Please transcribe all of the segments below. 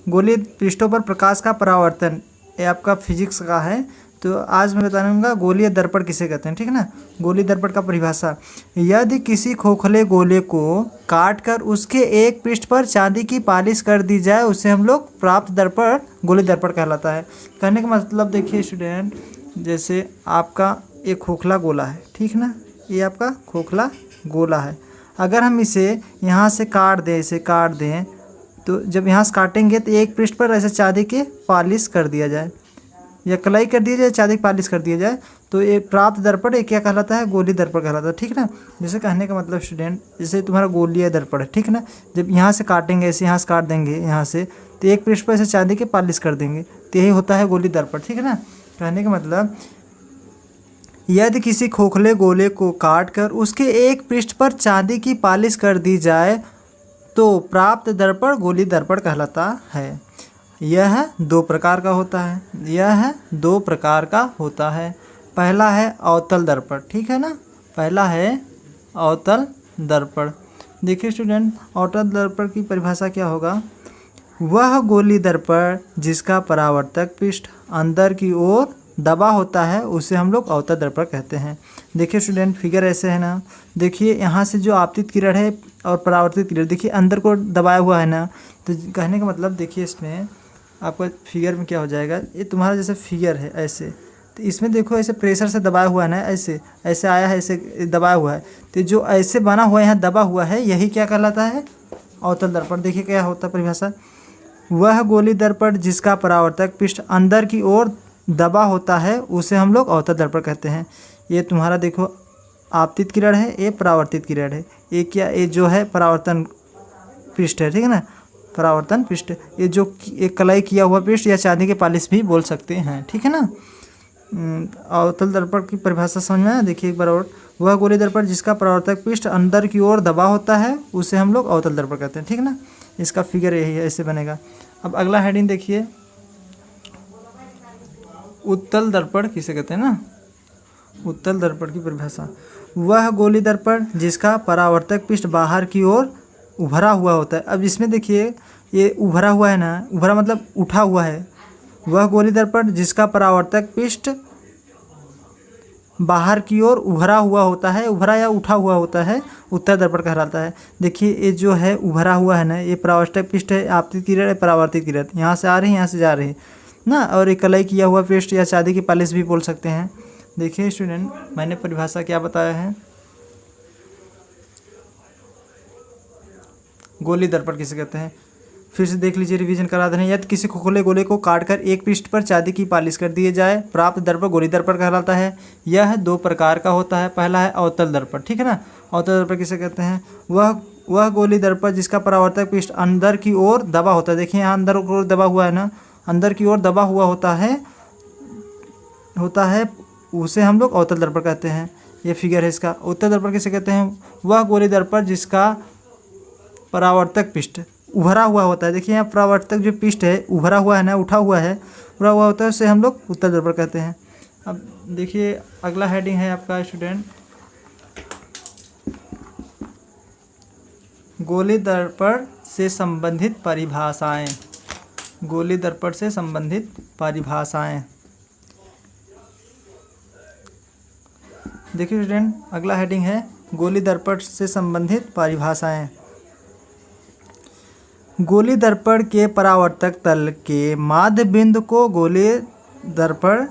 गोलीय पृष्ठों पर प्रकाश का परावर्तन, ये आपका फिजिक्स का है। तो आज मैं बताऊंगा गोलीय दर्पण किसे कहते हैं, ठीक है ना। गोलीय दर्पण का परिभाषा, यदि किसी खोखले गोले को काटकर उसके एक पृष्ठ पर चांदी की पालिश कर दी जाए उसे हम लोग प्राप्त दर्पण गोलीय दर्पण कहलाता है। कहने का मतलब देखिए स्टूडेंट, जैसे आपका एक खोखला गोला है, ठीक ना, ये आपका खोखला गोला है। अगर हम इसे यहाँ से काट दें, इसे काट दें, तो जब यहाँ से काटेंगे तो एक पृष्ठ पर ऐसे चांदी के पालिश कर दिया जाए या कलाई कर दिया जाए, चांदी की पालिश कर दिया जाए, तो ये प्राप्त दर्पण ये क्या कहलाता है, गोलीय दर्पण कहलाता है, ठीक ना। जैसे कहने का मतलब स्टूडेंट, जैसे तुम्हारा गोलीय दर्पण है, ठीक ना, जब यहाँ से काटेंगे, ऐसे यहाँ से काट देंगे यहाँ से, तो एक पृष्ठ पर ऐसे चांदी के पालिश कर देंगे, तो यही होता है गोलीय दर्पण, ठीक है ना। कहने का मतलब, यदि किसी खोखले गोले को काटकर उसके एक पृष्ठ पर चांदी की पालिश कर दी जाए तो प्राप्त दर्पण गोलीय दर्पण कहलाता है। यह दो प्रकार का होता है, यह दो प्रकार का होता है। पहला है अवतल दर्पण, ठीक है ना, पहला है अवतल दर्पण। देखिए स्टूडेंट, अवतल दर्पण की परिभाषा क्या होगा, वह गोलीय दर्पण जिसका परावर्तक पृष्ठ अंदर की ओर दबा होता है उसे हम लोग अवतल दर्पण कहते हैं। देखिए स्टूडेंट, फिगर ऐसे है ना, देखिए यहाँ से जो आपतित किरण है और परावर्तित किरण, देखिए अंदर को दबाया हुआ है ना। तो कहने का मतलब देखिए, इसमें आपका फिगर में क्या हो जाएगा, ये तुम्हारा जैसे फिगर है ऐसे, तो इसमें देखो ऐसे प्रेशर से दबाया हुआ है ना, ऐसे ऐसे आया है, ऐसे दबाया हुआ है, तो जो ऐसे बना हुआ है यहाँ दबा हुआ है, यही क्या कहलाता है, अवतल दर्पण। देखिए क्या होता है परिभाषा, वह गोलीय दर्पण जिसका परावर्तक पृष्ठ अंदर की ओर दबा होता है उसे हम लोग अवतल दर्पण कहते हैं। ये तुम्हारा देखो आपतित किरण है, ये परावर्तित किरण है, ये क्या, ये जो है परावर्तन पृष्ठ है, ठीक है ना, परावर्तन पृष्ठ, ये जो एक कलाई किया हुआ पृष्ठ या चांदी के पालिश भी बोल सकते हैं, ठीक है ना। अवतल दर्पण की परिभाषा समझ में आया। देखिए एक बार और, वह गोलीय दर्पण जिसका परावर्तक पृष्ठ अंदर की ओर दबा होता है उसे हम लोग अवतल दर्पण कहते हैं, ठीक है ना। इसका फिगर यही है, ऐसे बनेगा। अब अगला हेडिंग देखिए, उत्तल दर्पण किसे कहते हैं ना, उत्तल दर्पण की परिभाषा, वह गोलीय दर्पण जिसका परावर्तक पृष्ठ बाहर की ओर उभरा हुआ होता है। अब इसमें देखिए ये उभरा हुआ है ना, उभरा मतलब उठा हुआ है, वह गोलीय दर्पण जिसका परावर्तक पृष्ठ बाहर की ओर उभरा हुआ होता है, उभरा या उठा हुआ होता है, उत्तल दर्पण कहलाता है। देखिए ये जो है उभरा हुआ है ना, ये परावर्तक पृष्ठ है, आपतित किरण है, परावर्तित किरण, यहाँ से आ रही है, यहाँ से जा रही है ना, और एक कलाई किया हुआ पृष्ठ या चांदी की पालिश भी बोल सकते हैं। देखिए स्टूडेंट, मैंने परिभाषा क्या बताया है, गोलीय दर्पण किसे कहते हैं, फिर से देख लीजिए, रिवीजन करा दें। यदि किसी खोखले गोले को काटकर एक पृष्ठ पर चांदी की पालिश कर दिए जाए प्राप्त दर्पण गोलीय दर्पण कहलाता है। यह दो प्रकार का होता है, पहला है अवतल दर्पण, ठीक है ना। अवतल दर्पण किसे कहते हैं, वह गोलीय दर्पण जिसका परावर्तक पृष्ठ अंदर की ओर दबा होता है। देखिए यहाँ अंदर की ओर दबा हुआ है ना, अंदर की ओर दबा हुआ होता है उसे हम लोग अवतल दर्पण कहते हैं। ये फिगर है इसका। उत्तल दर्पण किसे कहते हैं, वह गोलीय दर्पण जिसका परावर्तक पृष्ठ उभरा हुआ होता है। देखिए यहाँ परावर्तक जो पृष्ठ है उभरा हुआ है ना, उठा हुआ है, उभरा हुआ होता है, उसे हम लोग उत्तल दर्पण कहते हैं। अब देखिए अगला हेडिंग है आपका स्टूडेंट, गोलीय दर्पण से संबंधित परिभाषाएं, गोलीय दर्पण से संबंधित परिभाषाएं। देखिए स्टूडेंट, अगला हेडिंग है गोलीय दर्पण से संबंधित परिभाषाएं। गोलीय दर्पण के परावर्तक तल के माध्य बिंदु को गोलीय दर्पण,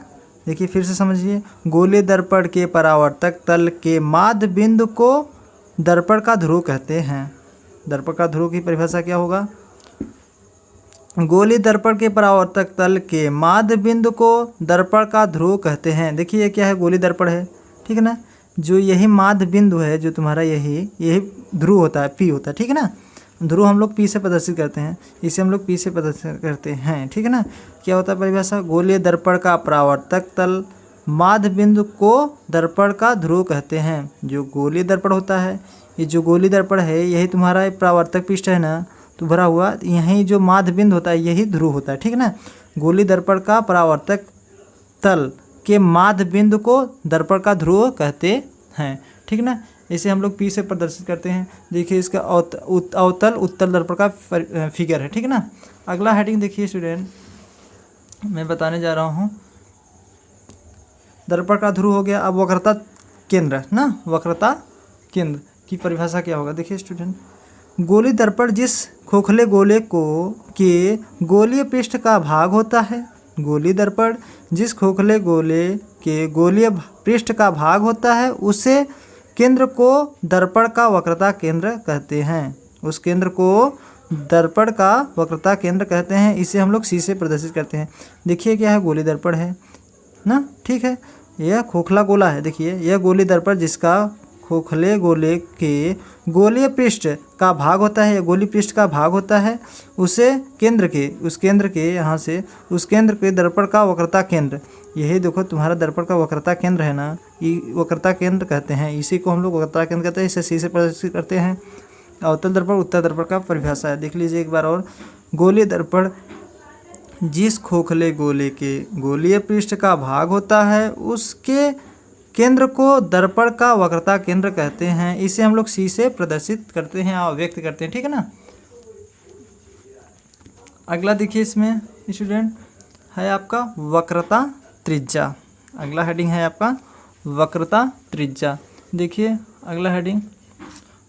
देखिए फिर से समझिए, गोलीय दर्पण के परावर्तक तल के माध्य बिंदु को दर्पण का ध्रुव कहते हैं। दर्पण का ध्रुव की परिभाषा क्या होगा, गोलीय दर्पण के परावर्तक तल के माध्य बिंदु को दर्पण का ध्रुव कहते हैं। देखिए ये क्या है, गोलीय दर्पण है, ठीक है ना, जो यही माध्य बिंदु है, जो तुम्हारा यही ध्रुव होता है, पी होता है, ठीक है ना। ध्रुव हम लोग पी से प्रदर्शित करते हैं, इसे हम लोग पी से प्रदर्शित करते हैं, ठीक है ना। क्या होता है परिभाषा, गोलीय दर्पण का परावर्तक तल माध्य बिंदु को दर्पण का ध्रुव कहते हैं। जो गोलीय दर्पण होता है, ये जो गोलीय दर्पण है यही तुम्हारा परावर्तक पृष्ठ है ना, तो भरा हुआ, यही जो माध्य बिंदु होता है यही ध्रुव होता है, ठीक है ना। गोलीय दर्पण का परावर्तक तल के माध्य बिंदु को दर्पण का ध्रुव कहते हैं, ठीक है ना। इसे हम लोग पी से प्रदर्शित करते हैं। देखिए इसका अवतल उत्तल दर्पण का फिगर है, ठीक है ना। अगला हेडिंग देखिए स्टूडेंट, मैं बताने जा रहा हूँ। दर्पण का ध्रुव हो गया। अब वक्रता केंद्र ना, वक्रता केंद्र की परिभाषा क्या होगा देखिए स्टूडेंट। गोलीय दर्पण जिस खोखले गोले को के गोलीय पृष्ठ का भाग होता है, गोलीय दर्पण जिस खोखले गोले के गोलीय पृष्ठ का भाग होता है उसे केंद्र को दर्पण का वक्रता केंद्र कहते हैं। उस केंद्र को दर्पण का वक्रता केंद्र कहते हैं। इसे हम लोग सी से प्रदर्शित करते हैं। देखिए क्या है, गोलीय दर्पण है ना, ठीक है। यह खोखला गोला है, देखिए यह गोलीय दर्पण जिसका खोखले गोले के गोलीय पृष्ठ का भाग होता है, गोलीय पृष्ठ का भाग होता है, उसे केंद्र के, उस केंद्र के यहाँ से उस केंद्र के दर्पण का वक्रता केंद्र, यही देखो तुम्हारा दर्पण का वक्रता केंद्र है ना, ये वक्रता केंद्र कहते हैं। इसी को हम लोग वक्रता केंद्र कहते हैं। इसे सी से प्रदर्शित करते हैं। अवतल दर्पण उत्तल दर्पण का परिभाषा है, देख लीजिए एक बार और। गोलीय दर्पण जिस खोखले गोले के गोलीय पृष्ठ का भाग होता है उसके केंद्र को दर्पण का वक्रता केंद्र कहते हैं। इसे हम लोग सी से प्रदर्शित करते हैं और व्यक्त करते हैं, ठीक है ना। अगला देखिए इसमें स्टूडेंट है आपका वक्रता त्रिज्या। अगला हेडिंग है आपका वक्रता त्रिज्या। देखिए अगला हेडिंग,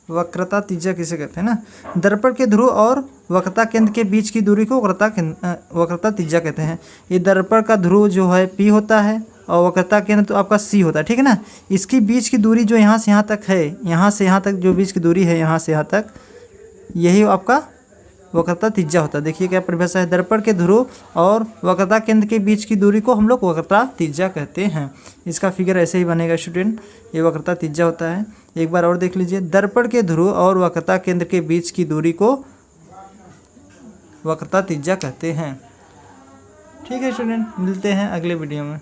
वक्रता त्रिज्या किसे कहते हैं ना, दर्पण के ध्रुव और वक्रता केंद्र के बीच की दूरी को वक्रता त्रिज्या कहते हैं। ये दर्पण का ध्रुव जो है P होता है और वक्रता केंद्र तो आपका C होता है, ठीक है ना। इसकी बीच की दूरी जो यहाँ से यहाँ तक है, यहाँ से यहाँ तक जो बीच की दूरी है, यहाँ से यहाँ तक, यही आपका वक्रता त्रिज्या होता है। देखिए क्या परिभाषा है, दर्पण के ध्रुव और वक्रता केंद्र के बीच की दूरी को हम लोग वक्रता त्रिज्या कहते हैं। इसका फिगर ऐसे ही बनेगा स्टूडेंट, ये वक्रता त्रिज्या होता है। एक बार और देख लीजिए, दर्पण के ध्रुव और वक्रता केंद्र के बीच की दूरी को वक्रता त्रिज्या कहते हैं। ठीक है स्टूडेंट, मिलते हैं अगले वीडियो में।